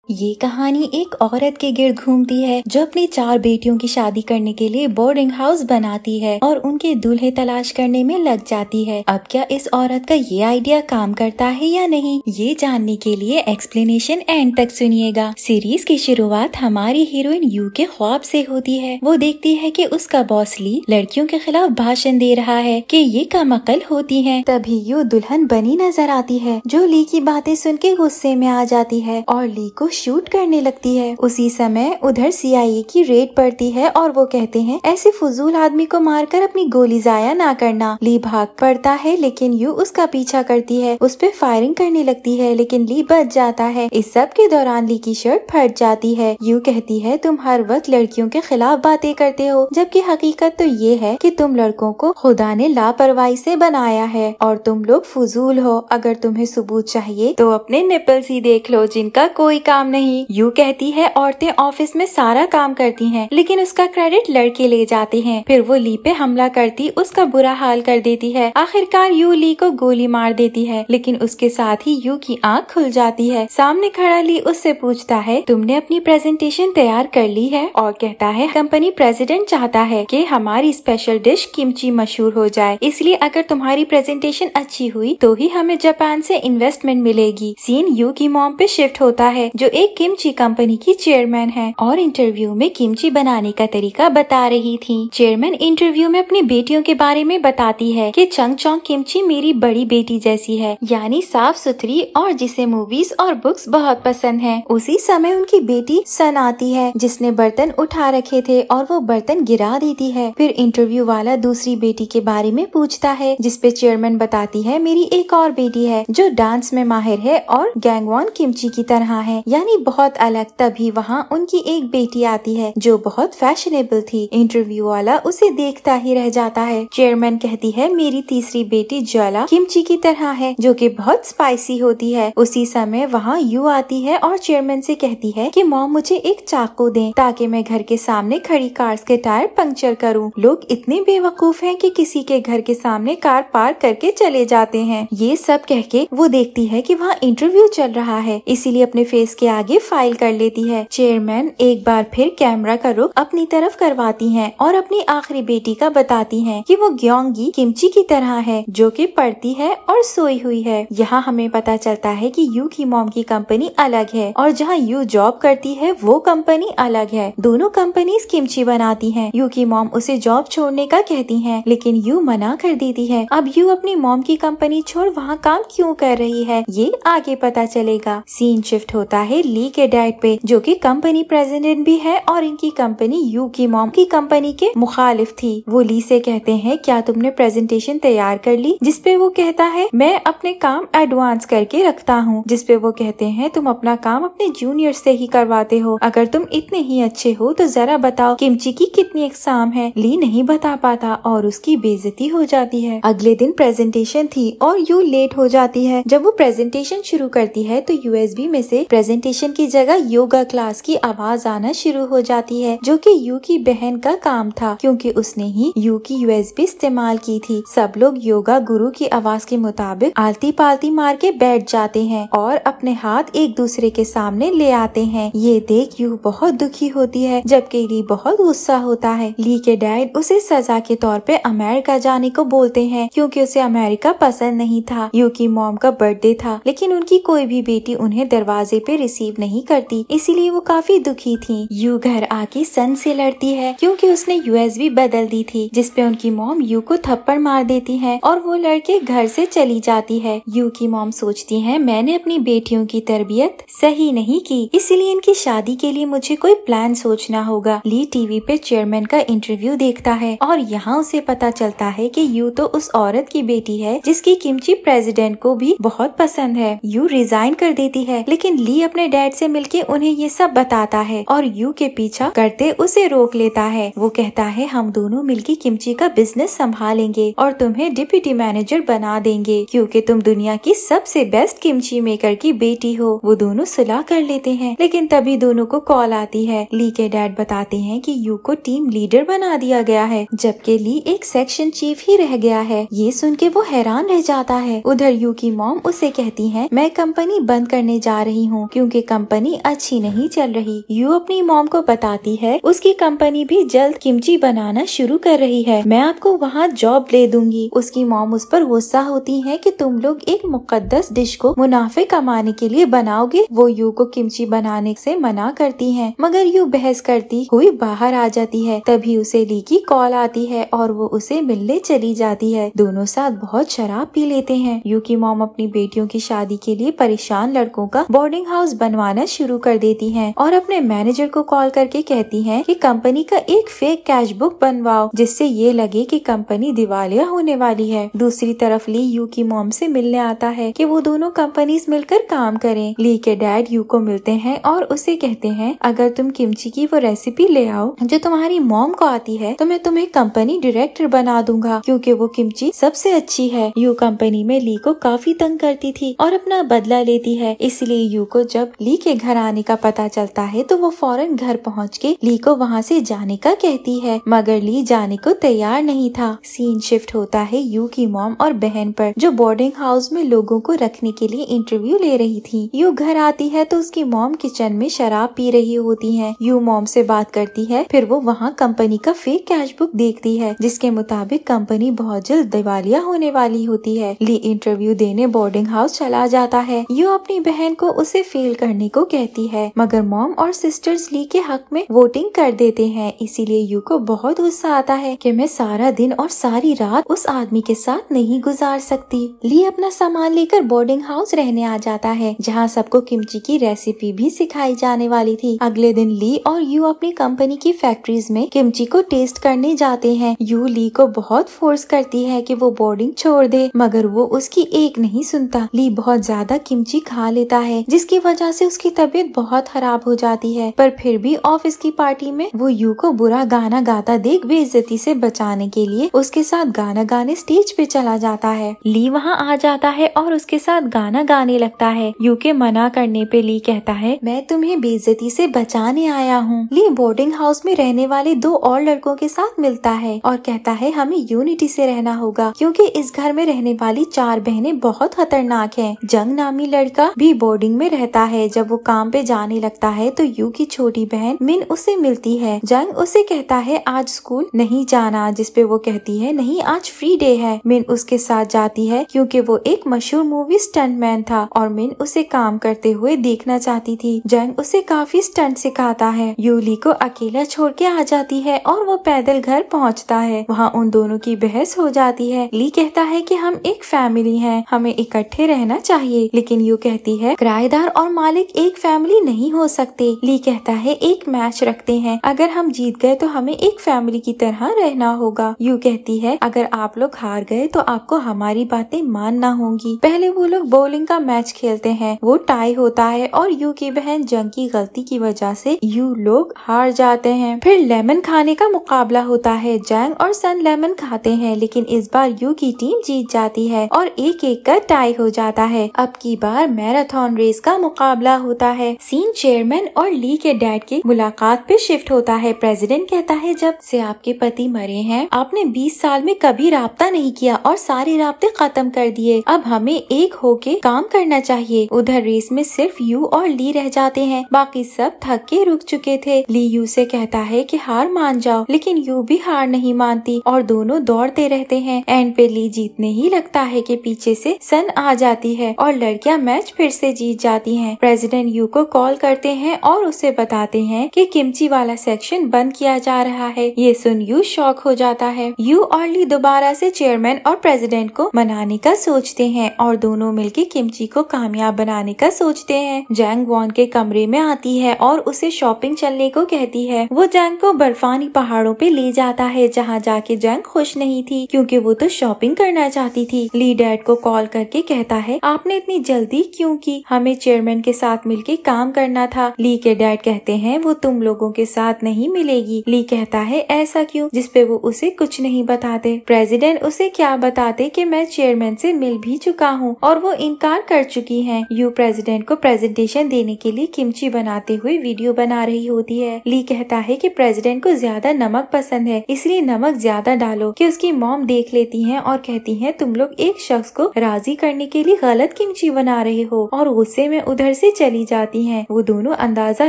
ये कहानी एक औरत के गिर्द घूमती है जो अपनी 4 बेटियों की शादी करने के लिए बोर्डिंग हाउस बनाती है और उनके दूल्हे तलाश करने में लग जाती है। अब क्या इस औरत का ये आइडिया काम करता है या नहीं, ये जानने के लिए एक्सप्लेनेशन एंड तक सुनिएगा। सीरीज की शुरुआत हमारी हीरोइन यू के ख्वाब से होती है। वो देखती है कि उसका बॉस ली लड़कियों के खिलाफ भाषण दे रहा है कि ये कमअक्ल होती है। तभी यू दुल्हन बनी नजर आती है जो ली की बातें सुन के गुस्से में आ जाती है और ली को शूट करने लगती है। उसी समय उधर CIA की रेड पड़ती है और वो कहते हैं ऐसे फजूल आदमी को मारकर अपनी गोली जाया ना करना। ली भाग पड़ता है लेकिन यू उसका पीछा करती है, उस पे फायरिंग करने लगती है लेकिन ली बच जाता है। इस सब के दौरान ली की शर्ट फट जाती है। यू कहती है तुम हर वक्त लड़कियों के खिलाफ बातें करते हो, जबकि हकीकत तो ये है कि तुम लड़कों को खुदा ने लापरवाही से बनाया है और तुम लोग फजूल हो। अगर तुम्हें सबूत चाहिए तो अपने निपल्स ही देख लो जिनका कोई काम नहीं। यू कहती है औरतें ऑफिस में सारा काम करती हैं लेकिन उसका क्रेडिट लड़के ले जाते हैं। फिर वो ली पे हमला करती उसका बुरा हाल कर देती है। आखिरकार यू ली को गोली मार देती है लेकिन उसके साथ ही यू की आंख खुल जाती है। सामने खड़ा ली उससे पूछता है तुमने अपनी प्रेजेंटेशन तैयार कर ली है, और कहता है कंपनी प्रेसिडेंट चाहता है कि हमारी स्पेशल डिश किमची मशहूर हो जाए, इसलिए अगर तुम्हारी प्रेजेंटेशन अच्छी हुई तो ही हमें जापान से इन्वेस्टमेंट मिलेगी। सीन यू की मॉम पे शिफ्ट होता है जो एक किमची कंपनी की चेयरमैन है और इंटरव्यू में किमची बनाने का तरीका बता रही थी। चेयरमैन इंटरव्यू में अपनी बेटियों के बारे में बताती है कि चंगचोंग किमची मेरी बड़ी बेटी जैसी है, यानी साफ सुथरी और जिसे मूवीज और बुक्स बहुत पसंद है। उसी समय उनकी बेटी सन आती है जिसने बर्तन उठा रखे थे और वो बर्तन गिरा देती है। फिर इंटरव्यू वाला दूसरी बेटी के बारे में पूछता है जिसपे चेयरमैन बताती है मेरी एक और बेटी है जो डांस में माहिर है और गैंगवॉन किमची की तरह है, यानी बहुत अलग। तभी वहाँ उनकी एक बेटी आती है जो बहुत फैशनेबल थी। इंटरव्यू वाला उसे देखता ही रह जाता है। चेयरमैन कहती है मेरी तीसरी बेटी ज्वाला किमची की तरह है जो कि बहुत स्पाइसी होती है। उसी समय वहाँ यू आती है और चेयरमैन से कहती है कि मॉम मुझे एक चाकू दें ताकि मैं घर के सामने खड़ी कार्स के टायर पंक्चर करूँ। लोग इतने बेवकूफ हैं कि किसी के घर के सामने कार पार्क करके चले जाते हैं। ये सब कह के वो देखती है कि वहाँ इंटरव्यू चल रहा है, इसीलिए अपने फेस के आगे फाइल कर लेती है। चेयरमैन एक बार फिर कैमरा का रुख अपनी तरफ करवाती हैं और अपनी आखिरी बेटी का बताती हैं कि वो ग्योंगी किमची की तरह है जो कि पढ़ती है और सोई हुई है। यहाँ हमें पता चलता है कि यू की मॉम की कंपनी अलग है और जहाँ यू जॉब करती है वो कंपनी अलग है। दोनों कंपनीज किमची बनाती हैं। यू की मॉम उसे जॉब छोड़ने का कहती है लेकिन यू मना कर देती है। अब यू अपनी मॉम की कंपनी छोड़ वहाँ काम क्यों कर रही है ये आगे पता चलेगा। सीन शिफ्ट होता है ली के डैड पे जो कि कंपनी प्रेसिडेंट भी है और इनकी कंपनी यू की मॉम की कंपनी के मुखालिफ थी। वो ली से कहते हैं क्या तुमने प्रेजेंटेशन तैयार कर ली, जिसपे वो कहता है मैं अपने काम एडवांस करके रखता हूँ। जिसपे वो कहते हैं तुम अपना काम अपने जूनियर से ही करवाते हो, अगर तुम इतने ही अच्छे हो तो जरा बताओ किमची की कितनी एग्जाम है। ली नहीं बता पाता और उसकी बेइज्जती हो जाती है। अगले दिन प्रेजेंटेशन थी और यू लेट हो जाती है। जब वो प्रेजेंटेशन शुरू करती है तो USB में से प्रेजेंटेशन की जगह योगा क्लास की आवाज आना शुरू हो जाती है जो कि यू की बहन का काम था क्योंकि उसने ही यू की USB इस्तेमाल की थी। सब लोग योगा गुरु की आवाज के मुताबिक आलती पालती मार के बैठ जाते हैं और अपने हाथ एक दूसरे के सामने ले आते हैं। ये देख यू बहुत दुखी होती है जबकि ली बहुत गुस्सा होता है। ली के डैड उसे सजा के तौर पे अमेरिका जाने को बोलते हैं क्योंकि उसे अमेरिका पसंद नहीं था। यू की मॉम का बर्थडे था लेकिन उनकी कोई भी बेटी उन्हें दरवाजे पे रिसीव नहीं करती, इसीलिए वो काफी दुखी थी। यू घर आके सन से लड़ती है क्योंकि उसने USB बदल दी थी जिसपे उनकी मॉम यू को थप्पड़ मार देती है और वो लड़के घर से चली जाती है। यू की मॉम सोचती है मैंने अपनी बेटियों की तरबियत सही नहीं की, इसलिए इनकी शादी के लिए मुझे कोई प्लान सोचना होगा। ली टीवी पे चेयरमैन का इंटरव्यू देखता है और यहाँ उसे पता चलता है कि यू तो उस औरत की बेटी है जिसकी किमची प्रेसिडेंट को भी बहुत पसंद है। यू रिजाइन कर देती है लेकिन ली अपने डैड से मिलके उन्हें ये सब बताता है और यू के पीछा करते उसे रोक लेता है। वो कहता है हम दोनों मिलके किमची का बिजनेस संभालेंगे और तुम्हें डिप्टी मैनेजर बना देंगे क्योंकि तुम दुनिया की सबसे बेस्ट किमची मेकर की बेटी हो। वो दोनों सुलह कर लेते हैं लेकिन तभी दोनों को कॉल आती है। ली के डैड बताते हैं कि यू को टीम लीडर बना दिया गया है जबकि ली एक सेक्शन चीफ ही रह गया है। ये सुन के वो हैरान रह जाता है। उधर यू की मॉम उसे कहती है मैं कंपनी बंद करने जा रही हूँ क्योंकि क्योंकि कंपनी अच्छी नहीं चल रही। यू अपनी मॉम को बताती है उसकी कंपनी भी जल्द किमची बनाना शुरू कर रही है, मैं आपको वहाँ जॉब दे दूंगी। उसकी मॉम उस पर गुस्सा होती है कि तुम लोग एक मुकद्दस डिश को मुनाफे कमाने के लिए बनाओगे। वो यू को किमची बनाने से मना करती है, मगर यू बहस करती हुई बाहर आ जाती है। तभी उसे ली की कॉल आती है और वो उसे मिलने चली जाती है। दोनों साथ बहुत शराब पी लेते हैं। यू की मॉम अपनी बेटियों की शादी के लिए परेशान लड़कों का बोर्डिंग हाउस बनवाना शुरू कर देती हैं और अपने मैनेजर को कॉल करके कहती हैं कि कंपनी का एक फेक कैश बुक बनवाओ जिससे ये लगे कि कंपनी दिवालिया होने वाली है। दूसरी तरफ ली यू की मॉम से मिलने आता है कि वो दोनों कंपनीज मिलकर काम करें। ली के डैड यू को मिलते हैं और उसे कहते हैं अगर तुम किमची की वो रेसिपी ले आओ जो तुम्हारी मॉम को आती है तो मैं तुम्हें कंपनी डायरेक्टर बना दूंगा, क्योंकि वो किमची सबसे अच्छी है। यू कंपनी में ली को काफी तंग करती थी और अपना बदला लेती है, इसलिए यू को जब ली के घर आने का पता चलता है तो वो फौरन घर पहुँच के ली को वहाँ से जाने का कहती है, मगर ली जाने को तैयार नहीं था। सीन शिफ्ट होता है यू की मॉम और बहन पर, जो बोर्डिंग हाउस में लोगों को रखने के लिए इंटरव्यू ले रही थी। यू घर आती है तो उसकी मॉम किचन में शराब पी रही होती है। यू मॉम से बात करती है, फिर वो वहाँ कंपनी का फेक कैश बुक देखती है जिसके मुताबिक कंपनी बहुत जल्द दिवालिया होने वाली होती है। ली इंटरव्यू देने बोर्डिंग हाउस चला जाता है। यू अपनी बहन को उसे फेल करने को कहती है, मगर मॉम और सिस्टर्स ली के हक में वोटिंग कर देते हैं। इसीलिए यू को बहुत गुस्सा आता है कि मैं सारा दिन और सारी रात उस आदमी के साथ नहीं गुजार सकती। ली अपना सामान लेकर बोर्डिंग हाउस रहने आ जाता है, जहाँ सबको किमची की रेसिपी भी सिखाई जाने वाली थी। अगले दिन ली और यू अपनी कंपनी की फैक्ट्रीज में किमची को टेस्ट करने जाते हैं। यू ली को बहुत फोर्स करती है कि वो बोर्डिंग छोड़ दे, मगर वो उसकी एक नहीं सुनता। ली बहुत ज्यादा किमची खा लेता है जिसकी वजह से उसकी तबीयत बहुत खराब हो जाती है, पर फिर भी ऑफिस की पार्टी में वो यू को बुरा गाना गाता देख बेइज्जती से बचाने के लिए उसके साथ गाना गाने स्टेज पे चला जाता है। ली वहाँ आ जाता है और उसके साथ गाना गाने लगता है। यू के मना करने पे ली कहता है मैं तुम्हें बेइज्जती से बचाने आया हूँ। ली बोर्डिंग हाउस में रहने वाले 2 और लड़कों के साथ मिलता है और कहता है हमें यूनिटी से रहना होगा, क्योंकि इस घर में रहने वाली 4 बहनें बहुत खतरनाक हैं। जंग नामी लड़का भी बोर्डिंग में रहता है। जब वो काम पे जाने लगता है तो यू की छोटी बहन मिन उसे मिलती है। जंग उसे कहता है आज स्कूल नहीं जाना, जिसपे वो कहती है नहीं आज फ्री डे है। मिन उसके साथ जाती है क्योंकि वो एक मशहूर मूवी स्टंटमैन था और मिन उसे काम करते हुए देखना चाहती थी। जंग उसे काफी स्टंट सिखाता है। यू ली को अकेला छोड़ के आ जाती है और वो पैदल घर पहुंचता है। वहाँ उन दोनों की बहस हो जाती है। ली कहता है कि हम एक फैमिली हैं, हमें इकट्ठे रहना चाहिए, लेकिन यू कहती है किराएदार और मालिक एक फैमिली नहीं हो सकते। ली कहता है एक मैच रखते हैं, अगर हम जीत गए तो हमें एक फैमिली की तरह रहना होगा। यू कहती है अगर आप लोग हार गए तो आपको हमारी बातें मानना होंगी। पहले वो लोग बोलिंग का मैच खेलते हैं, वो टाई होता है और यू की बहन जंग की गलती की वजह से यू लोग हार जाते हैं। फिर लेमन खाने का मुकाबला होता है। जंग और सन लेमन खाते हैं, लेकिन इस बार यू की टीम जीत जाती है और एक एक कर टाई हो जाता है। अब की बार मैराथन रेस का मुकाबला होता है। सीन चेयरमैन और ली के डैड की मुलाकात पे शिफ्ट होता है। प्रेसिडेंट कहता है जब से आपके पति मरे हैं आपने 20 साल में कभी राब्ता नहीं किया और सारे राब्ते खत्म कर दिए। अब हमें एक होके काम करना चाहिए। उधर रेस में सिर्फ यू और ली रह जाते हैं, बाकी सब थक के रुक चुके थे। ली यू से कहता है कि हार मान जाओ, लेकिन यू भी हार नहीं मानती और दोनों दौड़ते रहते हैं। एंड पे ली जीतने ही लगता है कि पीछे से सन आ जाती है और लड़कियां मैच फिर से जीत जाती हैं। प्रेसिडेंट यू को कॉल करते हैं और उसे बताते हैं कि किमची वाला सेक्शन बंद किया जा रहा है। ये सुन यू शॉक हो जाता है। यू और ली दोबारा से चेयरमैन और प्रेसिडेंट को मनाने का सोचते हैं और दोनों मिलके किमची को कामयाब बनाने का सोचते हैं। जैंग वॉन के कमरे में आती है और उसे शॉपिंग चलने को कहती है। वो जैंग को बर्फानी पहाड़ों पे ले जाता है, जहाँ जाके जैंग खुश नहीं थी क्योंकि वो तो शॉपिंग करना चाहती थी। ली डैड को कॉल करके कहता है आपने इतनी जल्दी क्यों की, हमें चेयरमैन के साथ मिलके काम करना था। ली के डैड कहते हैं वो तुम लोगों के साथ नहीं मिलेगी। ली कहता है ऐसा क्यों, जिसपे वो उसे कुछ नहीं बताते। प्रेसिडेंट उसे क्या बताते कि मैं चेयरमैन से मिल भी चुका हूँ और वो इनकार कर चुकी हैं। यू प्रेसिडेंट को प्रेजेंटेशन देने के लिए किमची बनाते हुए वीडियो बना रही होती है। ली कहता है कि प्रेसिडेंट को ज्यादा नमक पसंद है, इसलिए नमक ज्यादा डालो, कि उसकी मॉम देख लेती हैं और कहती हैं तुम लोग एक शख्स को राजी करने के लिए गलत किमची बना रहे हो, और गुस्से में उधर से से चली जाती हैं। वो दोनों अंदाजा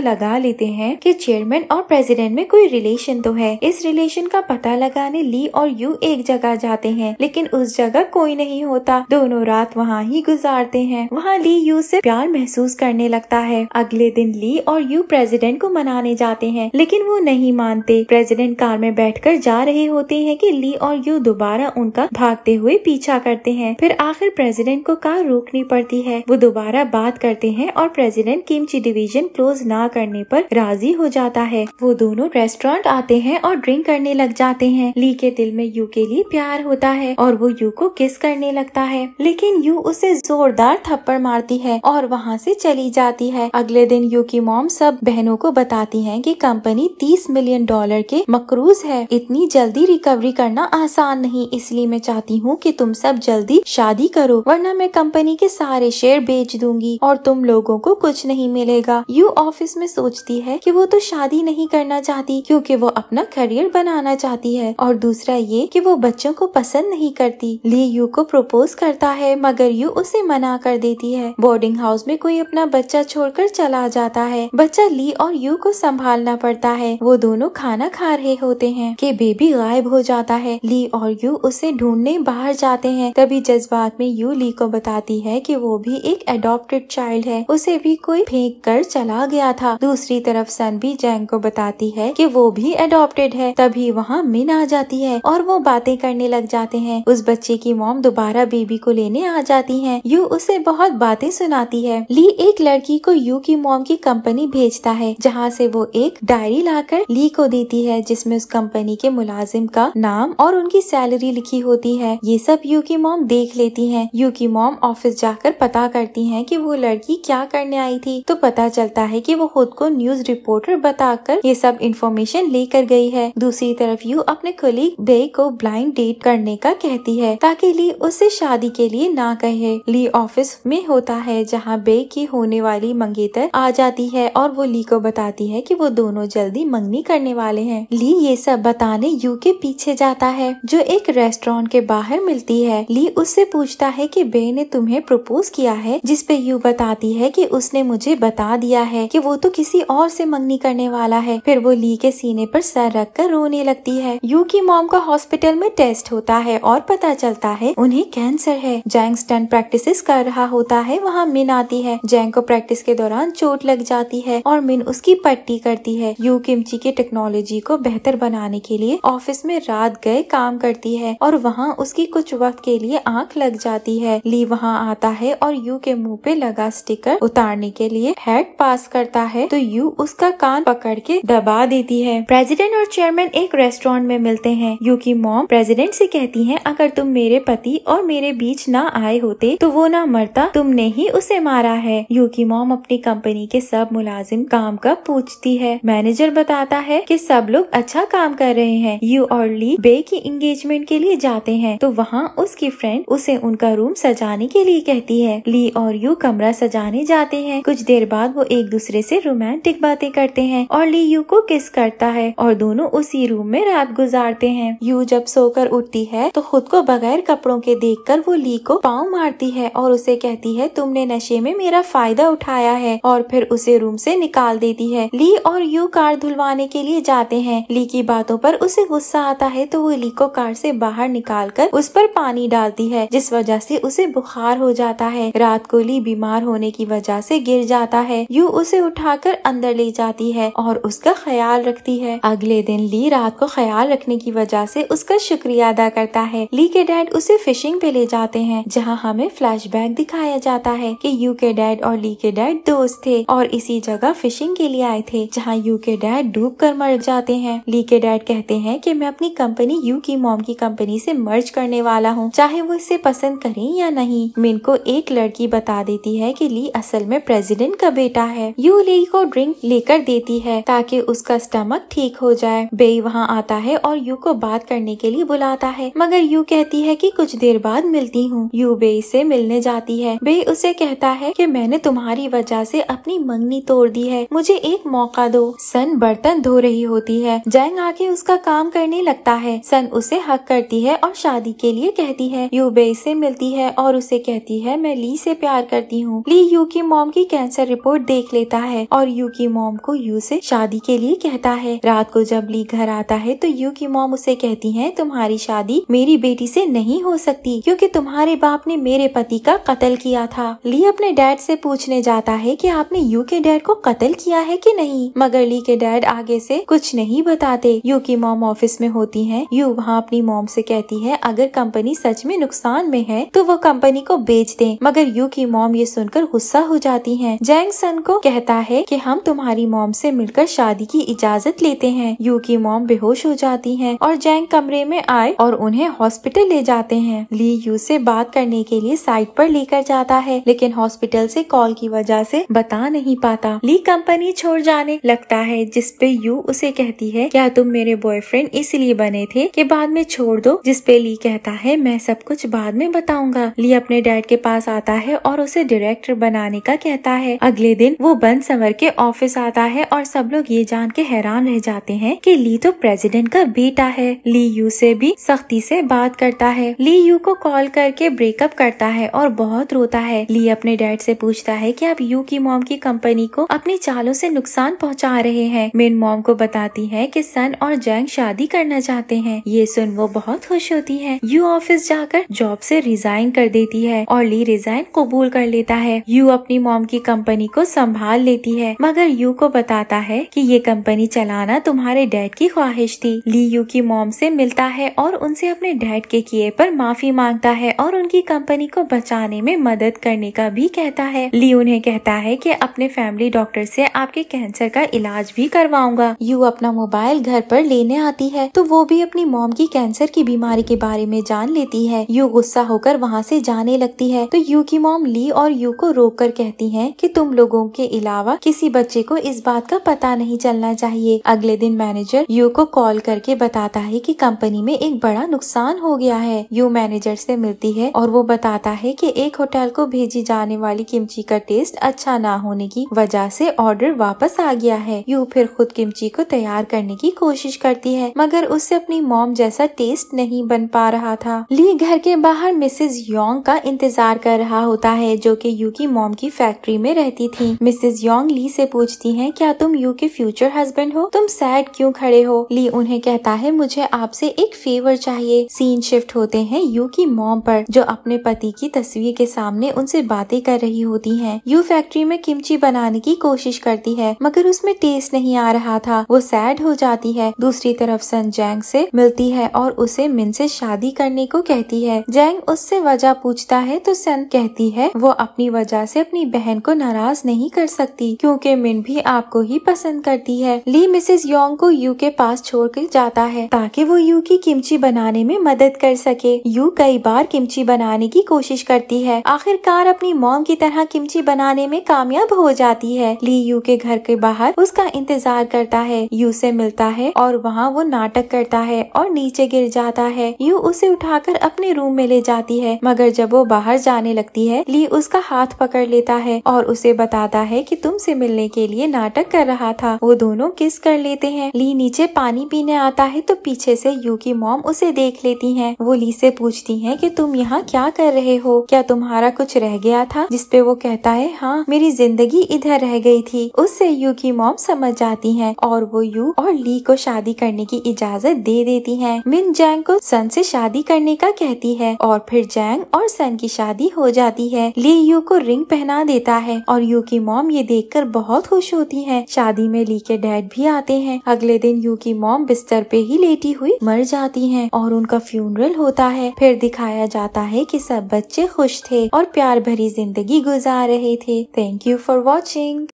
लगा लेते हैं कि चेयरमैन और प्रेसिडेंट में कोई रिलेशन तो है। इस रिलेशन का पता लगाने ली और यू एक जगह जाते हैं, लेकिन उस जगह कोई नहीं होता। दोनों रात वहाँ ही गुजारते हैं। वहाँ ली यू से प्यार महसूस करने लगता है। अगले दिन ली और यू प्रेसिडेंट को मनाने जाते हैं, लेकिन वो नहीं मानते। प्रेसिडेंट कार में बैठकर जा रहे होते हैं कि ली और यू दोबारा उनका भागते हुए पीछा करते हैं। फिर आखिर प्रेसिडेंट को कार रोकनी पड़ती है। वो दोबारा बात करते हैं और प्रेसिडेंट किमची डिवीजन क्लोज ना करने पर राजी हो जाता है। वो दोनों रेस्टोरेंट आते हैं और ड्रिंक करने लग जाते हैं। ली के दिल में यू के लिए प्यार होता है और वो यू को किस करने लगता है, लेकिन यू उसे जोरदार थप्पड़ मारती है और वहाँ से चली जाती है। अगले दिन यू की मॉम सब बहनों को बताती है कि कंपनी $30 मिलियन के मकरूज है। इतनी जल्दी रिकवरी करना आसान नहीं, इसलिए मैं चाहती हूँ कि तुम सब जल्दी शादी करो, वरना मैं कंपनी के सारे शेयर बेच दूंगी और तुम लोगों को कुछ नहीं मिलेगा। यू ऑफिस में सोचती है कि वो तो शादी नहीं करना चाहती क्योंकि वो अपना करियर बनाना चाहती है, और दूसरा ये कि वो बच्चों को पसंद नहीं करती। ली यू को प्रपोज करता है, मगर यू उसे मना कर देती है। बोर्डिंग हाउस में कोई अपना बच्चा छोड़कर चला जाता है। बच्चा ली और यू को संभालना पड़ता है। वो दोनों खाना खा रहे होते हैं कि बेबी गायब हो जाता है। ली और यू उसे ढूंढने बाहर जाते हैं। तभी जज्बात में यू ली को बताती है कि वो भी एक एडॉप्टेड चाइल्ड है, उसे भी कोई फेंक कर चला गया था। दूसरी तरफ सन भी जैंग को बताती है कि वो भी एडॉप्टेड है। तभी वहाँ मिन आ जाती है और वो बातें करने लग जाते हैं। उस बच्चे की मॉम दोबारा बेबी को लेने आ जाती है। यू उसे बहुत बातें सुनाती है। ली एक लड़की को यू की मॉम की कंपनी भेजता है, जहाँ से वो एक डायरी लाकर ली को देती है, जिसमें उस कंपनी के मुलाजिम का नाम और उनकी सैलरी लिखी होती है। ये सब यू की मॉम देख लेती है। यू की मॉम ऑफिस जाकर पता करती है कि वो लड़की क्या करने आई थी, तो पता चलता है कि वो खुद को न्यूज रिपोर्टर बताकर ये सब इंफॉर्मेशन लेकर गई है। दूसरी तरफ यू अपने कलीग बे को ब्लाइंड डेट करने का कहती है ताकि ली उससे शादी के लिए ना कहे। ली ऑफिस में होता है, जहाँ बे की होने वाली मंगेतर आ जाती है और वो ली को बताती है कि वो दोनों जल्दी मंगनी करने वाले हैं। ली ये सब बताने यू के पीछे जाता है, जो एक रेस्टोरेंट के बाहर मिलती है। ली उससे पूछता है कि बे ने तुम्हें प्रपोज किया है, जिस पे यू बताती है कि उसने मुझे बता दिया है कि वो तो किसी और से मंगनी करने वाला है। फिर वो ली के सीने पर सर रख कर रोने लगती है। यू की मॉम का हॉस्पिटल में टेस्ट होता है और पता चलता है उन्हें कैंसर है। जैंग स्टंट प्रैक्टिस कर रहा होता है। वहाँ मिन आती है। जैंग को प्रैक्टिस के दौरान चोट लग जाती है और मिन उसकी पट्टी करती है। यू किमची के टेक्नोलॉजी को बेहतर बनाने के लिए ऑफिस में रात गए काम करती है और वहाँ उसकी कुछ वक्त के लिए आंख लग जाती है। ली वहाँ आता है और यू के मुंह पे लगा स्टिकर उतारने के लिए हेड पास करता है, तो यू उसका कान पकड़ के दबा देती है। प्रेसिडेंट और चेयरमैन एक रेस्टोरेंट में मिलते हैं। यू की मॉम प्रेसिडेंट से कहती है, अगर तुम मेरे पति और मेरे बीच ना आए होते तो वो ना मरता, तुमने ही उसे मारा है। यू की मॉम अपनी कंपनी के सब मुलाजिम काम का पूछती है। मैनेजर बताता है कि सब लोग अच्छा काम कर रहे हैं। यू और ली बे की एंगेजमेंट के लिए जाते हैं, तो वहाँ उसकी फ्रेंड उसे उनका रूम सजाने के लिए कहती है। ली और यू कमरा सजाने जाते हैं। कुछ देर बाद वो एक दूसरे से रोमांटिक बातें करते हैं और ली यू को किस करता है और दोनों उसी रूम में रात गुजारते हैं। यू जब सोकर उठती है तो खुद को बगैर कपड़ों के देखकर वो ली को पाँव मारती है और उसे कहती है, तुमने नशे में मेरा फायदा उठाया है, और फिर उसे रूम से निकाल देती है। ली और यू कार धुलवाने के लिए जाते हैं। ली की बातों पर उसे गुस्सा आता है, तो वो ली को कार से बाहर निकालकर उस पर पानी डालती है, जिस वजह से उसे बुखार हो जाता है। रात को ली बीमार होने की वजह से गिर जाता है। यू उसे उठाकर अंदर ले जाती है और उसका ख्याल रखती है। अगले दिन ली रात को ख्याल रखने की वजह से उसका शुक्रिया अदा करता है। ली के डैड उसे फिशिंग पे ले जाते हैं, जहाँ हमें फ्लैशबैक दिखाया जाता है कि यू के डैड और ली के डैड दोस्त थे और इसी जगह फिशिंग के लिए आए थे, जहाँ यू के डैड डूब कर मर जाते हैं। ली के डैड कहते हैं कि मैं अपनी कंपनी यू की मॉम की कंपनी से मर्ज करने वाला हूँ, चाहे वो इसे पसंद करें या नहीं। मिन को एक लड़की बता देती है कि ली असल में प्रेसिडेंट का बेटा है। यू ली को ड्रिंक लेकर देती है ताकि उसका स्टमक ठीक हो जाए। बे वहाँ आता है और यू को बात करने के लिए बुलाता है, मगर यू कहती है कि कुछ देर बाद मिलती हूँ। यू बे से मिलने जाती है। बे उसे कहता है कि मैंने तुम्हारी वजह से अपनी मंगनी तोड़ दी है, मुझे एक मौका दो। सन बर्तन धो रही होती है। जैंग आके उसका काम करने लगता है। सन उसे हक करती है और शादी के लिए कहती है। यू बे से मिलती है और उसे कहती है, मैं ली से प्यार करती हूँ। ली यू की मॉम की कैंसर रिपोर्ट देख लेता है और यू की मॉम को यू से शादी के लिए कहता है। रात को जब ली घर आता है तो यू की मॉम उसे कहती है, तुम्हारी शादी मेरी बेटी से नहीं हो सकती क्योंकि तुम्हारे बाप ने मेरे पति का कत्ल किया था। ली अपने डैड से पूछने जाता है कि आपने यू के डैड को कत्ल किया है कि नहीं, मगर ली के डैड आगे से कुछ नहीं बताते। यू की मॉम ऑफिस में होती है। यू वहाँ अपनी मॉम से कहती है अगर कंपनी सच में नुकसान में है तो वो कंपनी को बेच दे, मगर यू की मॉम ये सुनकर गुस्सा हो जाती है। जैंग सन को कहता है कि हम तुम्हारी मॉम से मिलकर शादी की इजाजत लेते हैं। यू की मॉम बेहोश हो जाती है और जैंग कमरे में आए और उन्हें हॉस्पिटल ले जाते हैं। ली यू से बात करने के लिए साइट पर लेकर जाता है, लेकिन हॉस्पिटल से कॉल की वजह से बता नहीं पाता। ली कंपनी छोड़ जाने लगता है, जिसपे यू उसे कहती है क्या तुम मेरे बॉयफ्रेंड इसलिए बने थे कि बाद में छोड़ दो, जिसपे ली कहता है मैं सब कुछ बाद में बताऊंगा। ली अपने डैड के पास आता है और उसे डायरेक्टर बनाने का कहता है। अगले दिन वो बन संवर के ऑफिस आता है और सब लोग ये जान के हैरान रह जाते हैं कि ली तो प्रेसिडेंट का बेटा है। ली यू से भी सख्ती से बात करता है। ली यू को कॉल करके ब्रेकअप करता है और बहुत रोता है। ली अपने डैड से पूछता है कि आप यू की मॉम की कंपनी को अपनी चालों से नुकसान पहुंचा रहे हैं। मिन मॉम को बताती है कि सन और जैंग शादी करना चाहते हैं। ये सुन वो बहुत खुश होती है। यू ऑफिस जाकर जॉब से रिजाइन कर देती है और ली रिजाइन कबूल कर लेता है। यू अपनी मॉम की कंपनी को संभाल लेती है, मगर यू को बताता है कि ये कंपनी चलाना तुम्हारे डैड की ख्वाहिश थी। ली यू की मॉम से मिलता है और उनसे अपने डैड के किए पर माफी मांगता है और उनकी कंपनी को बचाने में मदद करने का भी कहता है। ली उन्हें कहता है कि अपने फैमिली डॉक्टर से आपके कैंसर का इलाज भी करवाऊंगा। यू अपना मोबाइल घर पर लेने आती है तो वो भी अपनी मॉम की कैंसर की बीमारी के बारे में जान लेती है। यू गुस्सा होकर वहाँ से जाने लगती है तो यू की मॉम ली और यू को रोक कर कहती है कि तुम लोगों के अलावा किसी बच्चे को इस बात का पता नहीं चलना चाहिए। अगले दिन मैनेजर यू को कॉल करके बताता है कि कंपनी में एक बड़ा नुकसान हो गया है। यू मैनेजर से मिलती है और वो बताता है कि एक होटल को भेजी जाने वाली किमची का टेस्ट अच्छा ना होने की वजह से ऑर्डर वापस आ गया है। यू फिर खुद किमची को तैयार करने की कोशिश करती है, मगर उससे अपनी मॉम जैसा टेस्ट नहीं बन पा रहा था। ली घर के बाहर मिसेज योंग का इंतजार कर रहा होता है, जो कि यू की मॉम की फैक्ट्री में रहती थी। मिसेज योंग ली से पूछती हैं, क्या तुम यू के फ्यूचर हस्बैंड हो? तुम सैड क्यों खड़े हो? ली उन्हें कहता है मुझे आपसे एक फेवर चाहिए। सीन शिफ्ट होते हैं यू की मॉम पर, जो अपने पति की तस्वीर के सामने उनसे बातें कर रही होती हैं। यू फैक्ट्री में किमची बनाने की कोशिश करती है, मगर उसमें टेस्ट नहीं आ रहा था। वो सैड हो जाती है। दूसरी तरफ सन जैंग से मिलती है और उसे मिन से शादी करने को कहती है। जैंग उससे वजह पूछता है तो सन कहती है वो अपनी वजह से अपनी बहन को नाराज नहीं कर सकती क्योंकि मिन भी आपको ही पसंद करती है। ली मिसेस योंग को यू के पास छोड़ कर जाता है ताकि वो यू की किमची बनाने में मदद कर सके। यू कई बार किमची बनाने की कोशिश करती है, आखिरकार अपनी मॉम की तरह किमची बनाने में कामयाब हो जाती है। ली यू के घर के बाहर उसका इंतजार करता है। यू से मिलता है और वहाँ वो नाटक करता है और नीचे गिर जाता है। यू उसे उठाकर अपने रूम में ले जाती है, मगर जब वो बाहर जाने लगती है ली उसका हाथ पकड़ लेता है और उसे बताता है कि तुमसे मिलने के लिए नाटक कर रहा था। वो दोनों किस कर लेते हैं। ली नीचे पानी पीने आता है तो पीछे से यू की मॉम उसे देख लेती हैं। वो ली से पूछती हैं कि तुम यहाँ क्या कर रहे हो, क्या तुम्हारा कुछ रह गया था? जिसपे वो कहता है हाँ, मेरी जिंदगी इधर रह गई थी। उससे यू की मॉम समझ जाती हैं और वो यू और ली को शादी करने की इजाजत दे देती हैं। मिन जैंग को सन से शादी करने का कहती है और फिर जैंग और सन की शादी हो जाती है। ली यू को रिंग पहना देता है और यू की मॉम ये देखकर बहुत खुश होती है। शादी में ली के डैड भी आते हैं। अगले दिन यू की मॉम बिस्तर पे ही लेटी हुई मर जाती हैं और उनका फ्यूनरल होता है। फिर दिखाया जाता है कि सब बच्चे खुश थे और प्यार भरी जिंदगी गुजार रहे थे। Thank you for watching.